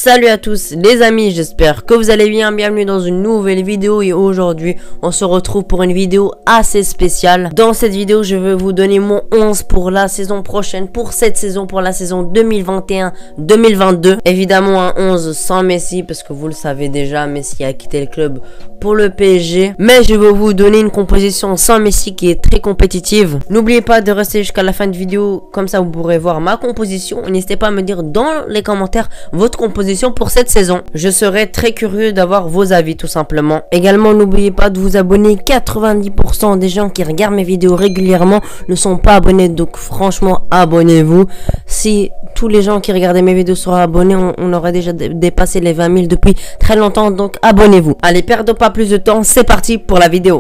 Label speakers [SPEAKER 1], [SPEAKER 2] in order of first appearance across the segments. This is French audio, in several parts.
[SPEAKER 1] Salut à tous les amis, j'espère que vous allez bien, bienvenue dans une nouvelle vidéo et aujourd'hui on se retrouve pour une vidéo assez spéciale. Dans cette vidéo je vais vous donner mon 11 pour la saison prochaine, pour cette saison, pour la saison 2021-2022. Évidemment un 11 sans Messi parce que vous le savez déjà, Messi a quitté le club pour le PSG. Mais je vais vous donner une composition sans Messi qui est très compétitive. N'oubliez pas de rester jusqu'à la fin de vidéo, comme ça vous pourrez voir ma composition. N'hésitez pas à me dire dans les commentaires votre composition pour cette saison. Je serais très curieux d'avoir vos avis tout simplement. Également n'oubliez pas de vous abonner. 90% des gens qui regardent mes vidéos régulièrement ne sont pas abonnés, donc franchement abonnez-vous. Si tous les gens qui regardaient mes vidéos seraient abonnés, on aurait déjà dépassé les 20 000 depuis très longtemps, donc abonnez-vous. Allez, perdons pas plus de temps, c'est parti pour la vidéo.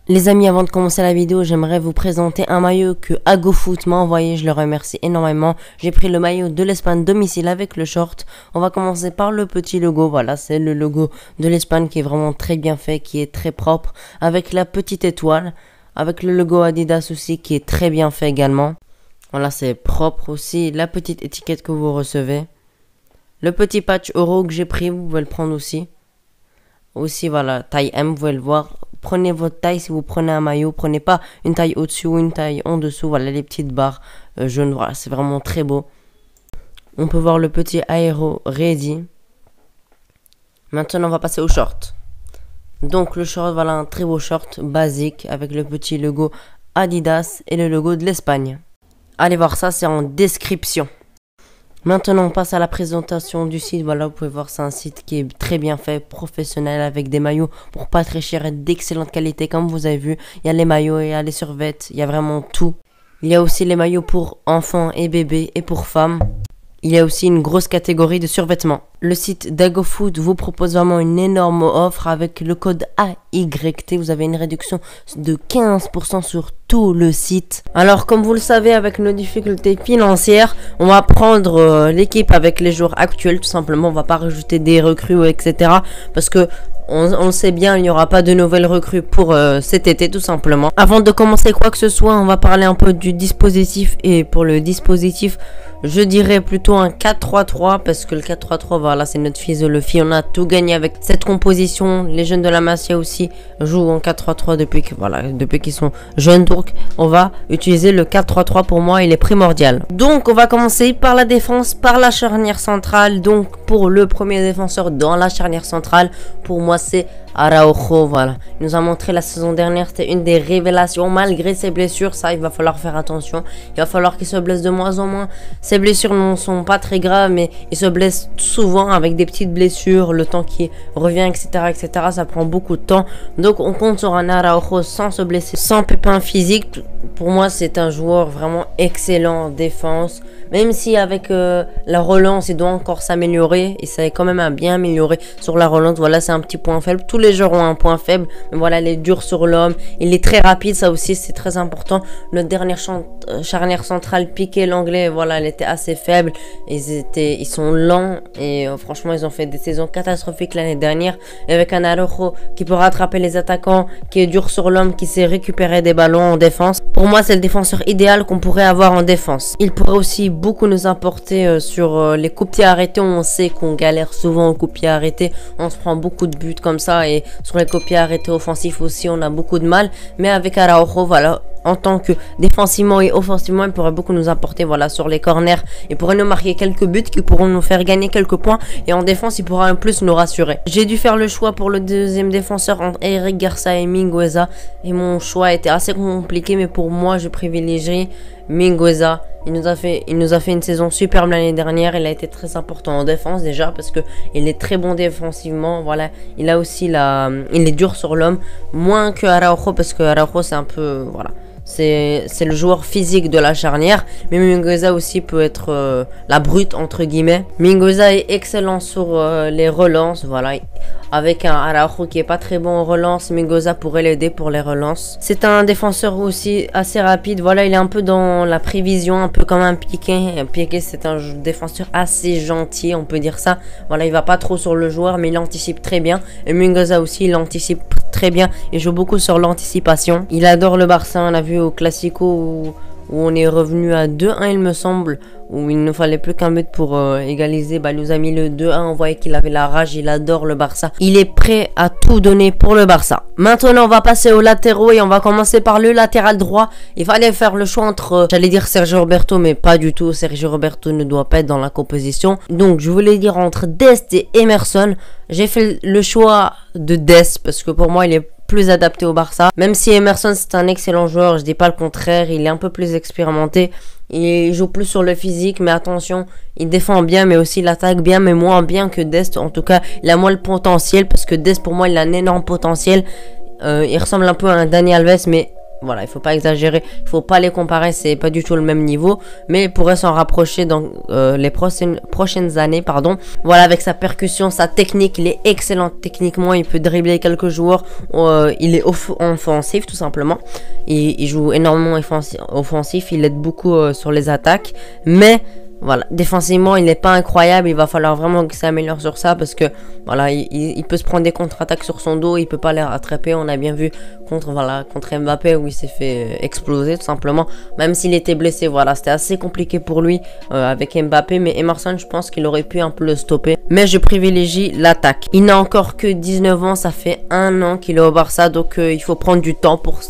[SPEAKER 1] Les amis, avant de commencer la vidéo, j'aimerais vous présenter un maillot que AgoFoot m'a envoyé. Je le remercie énormément. J'ai pris le maillot de l'Espagne domicile avec le short. On va commencer par le petit logo. Voilà, c'est le logo de l'Espagne qui est vraiment très bien fait, qui est très propre. Avec la petite étoile. Avec le logo Adidas aussi qui est très bien fait également. Voilà, c'est propre aussi. La petite étiquette que vous recevez. Le petit patch euro que j'ai pris, vous pouvez le prendre aussi. Aussi, voilà, taille M, vous pouvez le voir. Prenez votre taille si vous prenez un maillot. Prenez pas une taille au-dessus ou une taille en dessous. Voilà les petites barres jaunes. Voilà, c'est vraiment très beau. On peut voir le petit aéro ready. Maintenant, on va passer au short. Donc, le short, voilà un très beau short basique avec le petit logo Adidas et le logo de l'Espagne. Allez voir ça, c'est en description. Maintenant, on passe à la présentation du site. Voilà, vous pouvez voir, c'est un site qui est très bien fait, professionnel, avec des maillots pour pas très cher et d'excellente qualité. Comme vous avez vu, il y a les maillots, il y a les survêtements, il y a vraiment tout. Il y a aussi les maillots pour enfants et bébés et pour femmes. Il y a aussi une grosse catégorie de survêtements. Le site d'AgoFoot vous propose vraiment une énorme offre avec le code AYT. Vous avez une réduction de 15% sur tout le site. Alors comme vous le savez, avec nos difficultés financières, on va prendre l'équipe avec les joueurs actuels tout simplement. On va pas rajouter des recrues etc. Parce que on le sait bien, il n'y aura pas de nouvelles recrues pour cet été tout simplement. Avant de commencer quoi que ce soit, on va parler un peu du dispositif. Et pour le dispositif, je dirais plutôt un 4-3-3 parce que le 4-3-3, voilà, c'est notre philosophie. On a tout gagné avec cette composition. Les jeunes de la Masia aussi jouent en 4-3-3 depuis qu'ils sont jeunes. Donc, on va utiliser le 4-3-3 pour moi, il est primordial. Donc, on va commencer par la défense, par la charnière centrale. Donc, pour le premier défenseur dans la charnière centrale, pour moi, c'est Araujo, voilà. Il nous a montré la saison dernière, c'était une des révélations malgré ses blessures. Ça, il va falloir faire attention. Il va falloir qu'il se blesse de moins en moins. Ses blessures ne sont pas très graves, mais il se blesse souvent avec des petites blessures. Le temps qui revient, etc., etc. Ça prend beaucoup de temps. Donc, on compte sur un Araujo sans se blesser, sans pépin physique. Pour moi, c'est un joueur vraiment excellent en défense. Même si avec la relance, il doit encore s'améliorer. Et ça est quand même à bien améliorer sur la relance. Voilà, c'est un petit point faible. Tous les joueurs ont un point faible. Mais voilà, il est dur sur l'homme. Il est très rapide. Ça aussi, c'est très important. Le dernier charnière centrale, Piqué, l'anglais, voilà, elle était assez faible. Ils sont lents. Et franchement, ils ont fait des saisons catastrophiques l'année dernière. Et avec un Araujo qui peut rattraper les attaquants, qui est dur sur l'homme, qui sait récupérer des ballons en défense. Pour moi, c'est le défenseur idéal qu'on pourrait avoir en défense. Il pourrait aussi beaucoup nous apporter sur les coups de pied arrêtés. On sait qu'on galère souvent aux coups de pied arrêtés. On se prend beaucoup de buts comme ça. Et sur les coups de pied arrêtés offensifs aussi, on a beaucoup de mal. Mais avec Araujo, voilà, en tant que défensivement et offensivement, il pourrait beaucoup nous apporter, voilà, sur les corners. Il pourrait nous marquer quelques buts qui pourront nous faire gagner quelques points. Et en défense, il pourra en plus nous rassurer. J'ai dû faire le choix pour le deuxième défenseur entre Eric Garcia et Mingueza. Et mon choix était assez compliqué, mais pour moi, je privilégierais Mingueza. Il nous a fait une saison superbe l'année dernière. Il a été très important en défense déjà parce que il est très bon défensivement. Voilà, il a aussi il est dur sur l'homme, moins que Araujo parce que Araujo c'est un peu, voilà, c'est le joueur physique de la charnière. Mais Mingueza aussi peut être la brute entre guillemets. Mingueza est excellent sur les relances, voilà. Avec un Araujo qui est pas très bon en relance, Mingueza pourrait l'aider pour les relances. C'est un défenseur aussi assez rapide. Voilà, il est un peu dans la prévision, un peu comme un Piqué. Piqué, c'est un défenseur assez gentil, on peut dire ça. Voilà, il va pas trop sur le joueur, mais il anticipe très bien. Et Mingueza aussi, il anticipe très bien. Il joue beaucoup sur l'anticipation. Il adore le Barça. On a vu au Classico où on est revenu à 2-1 il me semble, où il ne fallait plus qu'un but pour égaliser. Il nous a mis le 2-1, on voyait qu'il avait la rage, il adore le Barça. Il est prêt à tout donner pour le Barça. Maintenant on va passer aux latéraux et on va commencer par le latéral droit. Il fallait faire le choix entre, j'allais dire Sergio Roberto, mais pas du tout. Sergio Roberto ne doit pas être dans la composition. Donc je voulais dire entre Dest et Emerson. J'ai fait le choix de Dest parce que pour moi il est plus adapté au Barça. Même si Emerson c'est un excellent joueur, je dis pas le contraire, il est un peu plus expérimenté. Il joue plus sur le physique, mais attention, il défend bien, mais aussi il attaque bien, mais moins bien que Dest. En tout cas, il a moins le potentiel, parce que Dest pour moi il a un énorme potentiel. Il ressemble un peu à un Dani Alves, mais voilà, il faut pas exagérer, il faut pas les comparer, c'est pas du tout le même niveau, mais il pourrait s'en rapprocher dans les prochaines années, pardon. Voilà, avec sa percussion, sa technique, il est excellent techniquement, il peut dribbler quelques joueurs, il est offensif tout simplement, il joue énormément offensif, il aide beaucoup sur les attaques, mais voilà, défensivement, il n'est pas incroyable. Il va falloir vraiment qu'il s'améliore sur ça parce que voilà, il peut se prendre des contre-attaques sur son dos. Il peut pas les rattraper. On a bien vu contre Mbappé où il s'est fait exploser tout simplement. Même s'il était blessé, voilà, c'était assez compliqué pour lui avec Mbappé. Mais Emerson, je pense qu'il aurait pu un peu le stopper. Mais je privilégie l'attaque. Il n'a encore que 19 ans. Ça fait 1 an qu'il est au Barça. Donc il faut prendre du temps pour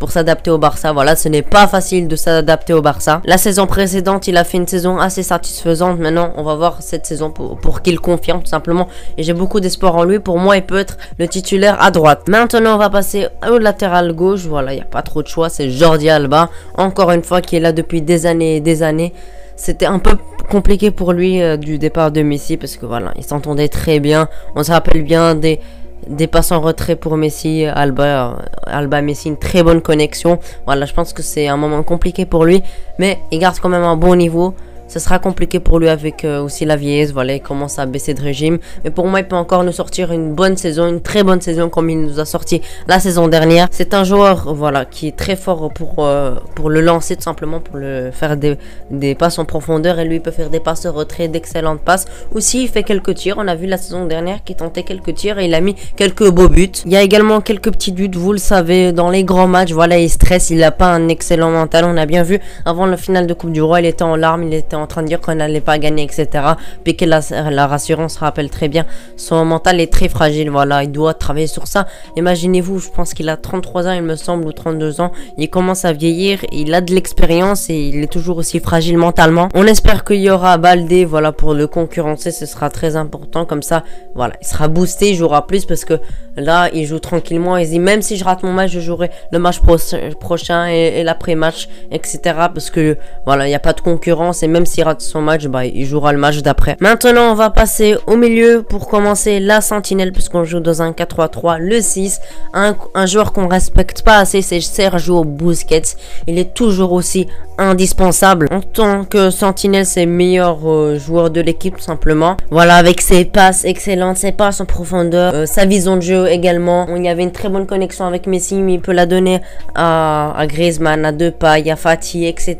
[SPEAKER 1] s'adapter au Barça. Voilà, ce n'est pas facile de s'adapter au Barça. La saison précédente, il a fait une saison assez satisfaisante. Maintenant on va voir cette saison pour qu'il confirme tout simplement, et j'ai beaucoup d'espoir en lui. Pour moi il peut être le titulaire à droite. Maintenant on va passer au latéral gauche. Voilà, il n'y a pas trop de choix, c'est Jordi Alba, encore une fois, qui est là depuis des années et des années. C'était un peu compliqué pour lui du départ de Messi parce que voilà, il s'entendait très bien. On se rappelle bien des passes en retrait pour Messi, Alba Messi, une très bonne connexion. Voilà, je pense que c'est un moment compliqué pour lui, mais il garde quand même un bon niveau. Ce sera compliqué pour lui avec aussi la vieillesse. Voilà, il commence à baisser de régime. Mais pour moi, il peut encore nous sortir une bonne saison, une très bonne saison comme il nous a sorti la saison dernière. C'est un joueur, voilà, qui est très fort pour le lancer tout simplement, pour le faire des passes en profondeur. Et lui, il peut faire des passes de retrait, d'excellentes passes. Aussi, il fait quelques tirs. On a vu la saison dernière qu'il tentait quelques tirs et il a mis quelques beaux buts. Il y a également quelques petits buts, vous le savez, dans les grands matchs. Voilà, il stresse, il n'a pas un excellent mental. On a bien vu avant le final de Coupe du Roi, il était en larmes, il était en train de dire qu'on n'allait pas gagner, etc. Piqué la rassurance rappelle très bien. Son mental est très fragile, voilà, il doit travailler sur ça. Imaginez-vous, je pense qu'il a 33 ans, il me semble, ou 32 ans. Il commence à vieillir, il a de l'expérience et il est toujours aussi fragile mentalement. On espère qu'il y aura Baldé, voilà, pour le concurrencer, ce sera très important. Comme ça, voilà, il sera boosté, il jouera plus parce que là, il joue tranquillement. Il dit, même si je rate mon match, je jouerai le match prochain et l'après-match, etc. Parce que voilà, il n'y a pas de concurrence et même s'il rate son match, bah, il jouera le match d'après. Maintenant, on va passer au milieu pour commencer la sentinelle puisqu'on joue dans un 4-3-3, le 6. Un joueur qu'on respecte pas assez, c'est Sergio Busquets. Il est toujours aussi indispensable. En tant que sentinelle, c'est le meilleur joueur de l'équipe tout simplement. Voilà, avec ses passes excellentes, ses passes en profondeur, sa vision de jeu également. Il y avait une très bonne connexion avec Messi, mais il peut la donner à Griezmann, à Depay, à Fati, etc.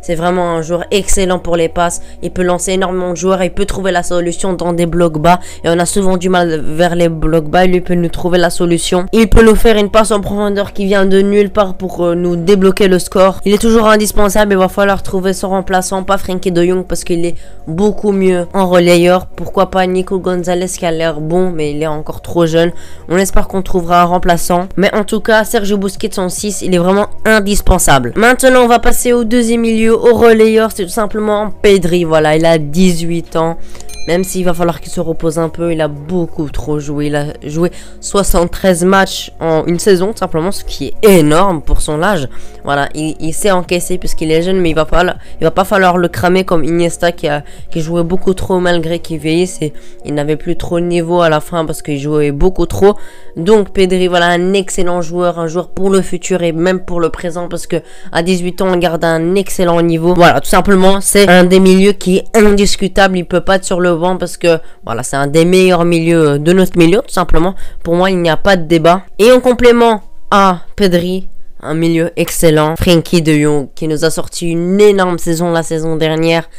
[SPEAKER 1] C'est vraiment un joueur excellent pour les passes. Il peut lancer énormément de joueurs, il peut trouver la solution dans des blocs bas et on a souvent du mal vers les blocs bas. Lui peut nous trouver la solution. Il peut nous faire une passe en profondeur qui vient de nulle part pour nous débloquer le score. Il est toujours indispensable. Il va falloir trouver son remplaçant, pas Frenkie de Jong parce qu'il est beaucoup mieux en relayeur. Pourquoi pas Nico Gonzalez qui a l'air bon mais il est encore trop jeune. On espère qu'on trouvera un remplaçant. Mais en tout cas, Sergio Busquets en 6, il est vraiment indispensable. Maintenant, on va passer au deuxième milieu, au relayeur. C'est tout simplement Pedri. Voilà, il a 18 ans. Même s'il va falloir qu'il se repose un peu, il a beaucoup trop joué. Il a joué 73 matchs en une saison, tout simplement, ce qui est énorme pour son âge. Voilà, il sait encaisser puisqu'il est jeune, mais il va pas falloir le cramer comme Iniesta qui jouait beaucoup trop malgré qu'il vieillisse. Il n'avait plus trop de niveau à la fin parce qu'il jouait beaucoup trop. Donc Pedri, voilà, un excellent joueur, un joueur pour le futur et même pour le présent parce que à 18 ans, on garde un excellent niveau. Voilà, tout simplement, c'est un des milieux qui est indiscutable. Il peut pas être sur le banc parce que voilà, c'est un des meilleurs milieux de notre milieu tout simplement. Pour moi, il n'y a pas de débat. Et en complément à Pedri, un milieu excellent, Frenkie de Jong qui nous a sorti une énorme saison la saison dernière.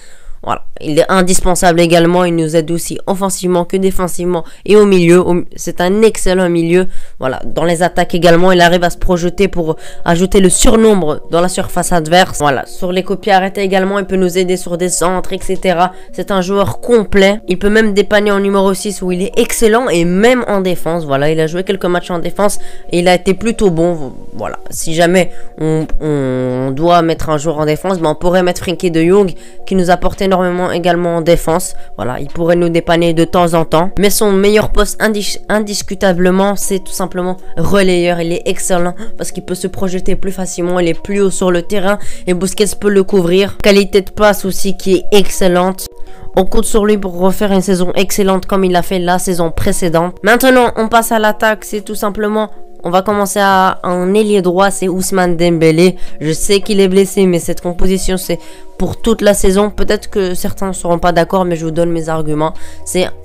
[SPEAKER 1] Voilà, il est indispensable également. Il nous aide aussi offensivement que défensivement et au milieu. C'est un excellent milieu. Voilà, dans les attaques également, il arrive à se projeter pour ajouter le surnombre dans la surface adverse. Voilà, sur les coups de pied arrêtés également, il peut nous aider sur des centres, etc. C'est un joueur complet. Il peut même dépanner en numéro 6 où il est excellent et même en défense. Voilà, il a joué quelques matchs en défense et il a été plutôt bon. Voilà, si jamais on doit mettre un joueur en défense, ben on pourrait mettre Frenkie de Jong qui nous apporte énormément également en défense. Voilà, il pourrait nous dépanner de temps en temps. Mais son meilleur poste indiscutablement, c'est tout simplement relayeur. Il est excellent parce qu'il peut se projeter plus facilement. Il est plus haut sur le terrain et Busquets peut le couvrir. Qualité de passe aussi qui est excellente. On compte sur lui pour refaire une saison excellente comme il l'a fait la saison précédente. Maintenant, on passe à l'attaque. C'est tout simplement... On va commencer en ailier droit, c'est Ousmane Dembélé. Je sais qu'il est blessé, mais cette composition, c'est pour toute la saison. Peut-être que certains ne seront pas d'accord, mais je vous donne mes arguments.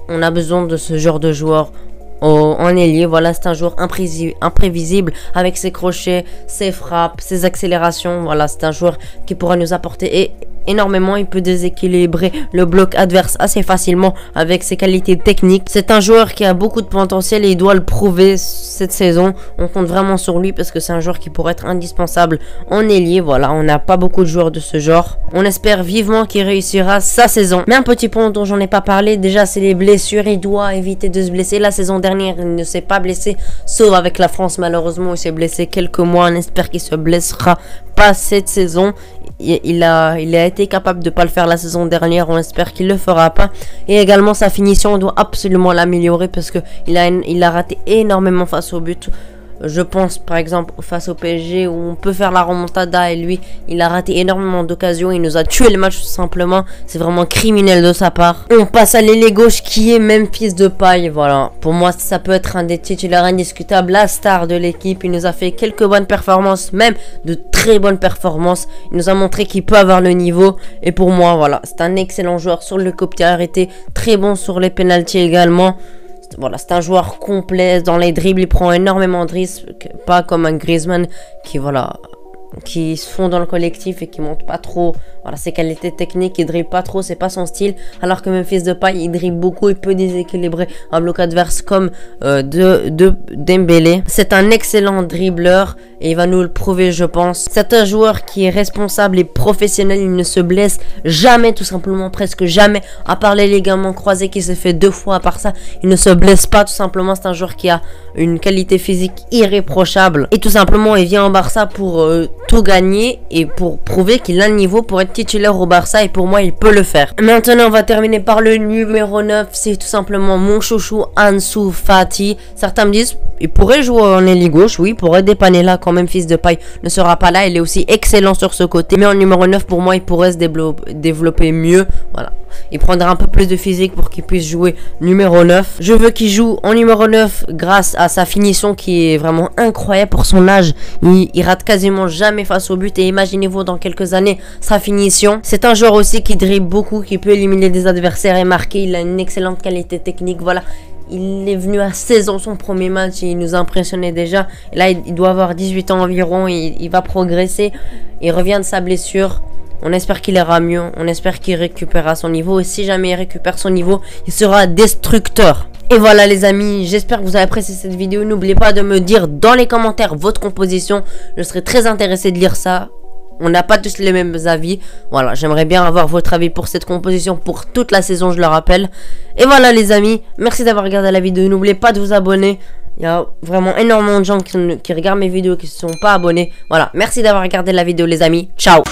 [SPEAKER 1] On a besoin de ce genre de joueur en ailier. Voilà, c'est un joueur imprévisible avec ses crochets, ses frappes, ses accélérations. Voilà, c'est un joueur qui pourra nous apporter énormément. Il peut déséquilibrer le bloc adverse assez facilement avec ses qualités techniques. C'est un joueur qui a beaucoup de potentiel et il doit le prouver cette saison. On compte vraiment sur lui parce que c'est un joueur qui pourrait être indispensable en ailier. Voilà, on n'a pas beaucoup de joueurs de ce genre. On espère vivement qu'il réussira sa saison. Mais un petit point dont j'en ai pas parlé, déjà c'est les blessures. Il doit éviter de se blesser. La saison dernière, il ne s'est pas blessé, sauf avec la France. Malheureusement, il s'est blessé quelques mois. On espère qu'il se blessera pas cette saison. Il a été capable de pas le faire la saison dernière, on espère qu'il le fera pas. Et également sa finition, on doit absolument l'améliorer parce que il a raté énormément face au but. Je pense par exemple face au PSG où on peut faire la remontada et lui il a raté énormément d'occasions, il nous a tué le match tout simplement, c'est vraiment criminel de sa part. On passe à l'ailier gauche qui est Memphis Depay. Voilà, pour moi ça peut être un des titulaires indiscutables, la star de l'équipe. Il nous a fait quelques bonnes performances, même de très bonnes performances. Il nous a montré qu'il peut avoir le niveau et pour moi voilà, c'est un excellent joueur sur le coup de pied arrêté, très bon sur les pénaltys également. Voilà, c'est un joueur complet dans les dribbles, il prend énormément de risques, pas comme un Griezmann qui se fond dans le collectif et qui monte pas trop. Voilà, ses qualités techniques, il dribble pas trop, c'est pas son style. Alors que Memphis Depay, il dribble beaucoup, il peut déséquilibrer un bloc adverse comme de Dembélé. C'est un excellent dribbleur et il va nous le prouver, je pense. C'est un joueur qui est responsable et professionnel, il ne se blesse jamais, tout simplement, presque jamais, à part les ligaments croisés qui s'est fait 2 fois. À part ça, il ne se blesse pas, tout simplement. C'est un joueur qui a une qualité physique irréprochable et tout simplement, il vient en Barça pour tout gagner et pour prouver qu'il a le niveau pour être titulaire au Barça, et pour moi il peut le faire. Maintenant on va terminer par le numéro 9, c'est tout simplement mon chouchou Ansu Fati. Certains me disent il pourrait jouer en ailier gauche, oui, il pourrait dépanner là quand Memphis Depay ne sera pas là, il est aussi excellent sur ce côté, mais en numéro 9 pour moi il pourrait se développer mieux. Voilà, il prendra un peu plus de physique pour qu'il puisse jouer numéro 9. Je veux qu'il joue en numéro 9 grâce à sa finition qui est vraiment incroyable pour son âge. Il rate quasiment jamais face au but et imaginez-vous dans quelques années sa finition. C'est un joueur aussi qui dribble beaucoup, qui peut éliminer des adversaires et marquer. Il a une excellente qualité technique. Voilà, il est venu à 16 ans son premier match et il nous impressionnait déjà. Et là il doit avoir 18 ans environ, il va progresser. Il revient de sa blessure. On espère qu'il ira mieux, on espère qu'il récupérera son niveau. Et si jamais il récupère son niveau, il sera destructeur. Et voilà les amis, j'espère que vous avez apprécié cette vidéo. N'oubliez pas de me dire dans les commentaires votre composition. Je serais très intéressé de lire ça. On n'a pas tous les mêmes avis. Voilà, j'aimerais bien avoir votre avis pour cette composition pour toute la saison, je le rappelle. Et voilà les amis, merci d'avoir regardé la vidéo. N'oubliez pas de vous abonner. Il y a vraiment énormément de gens qui regardent mes vidéos qui ne sont pas abonnés. Voilà, merci d'avoir regardé la vidéo les amis. Ciao.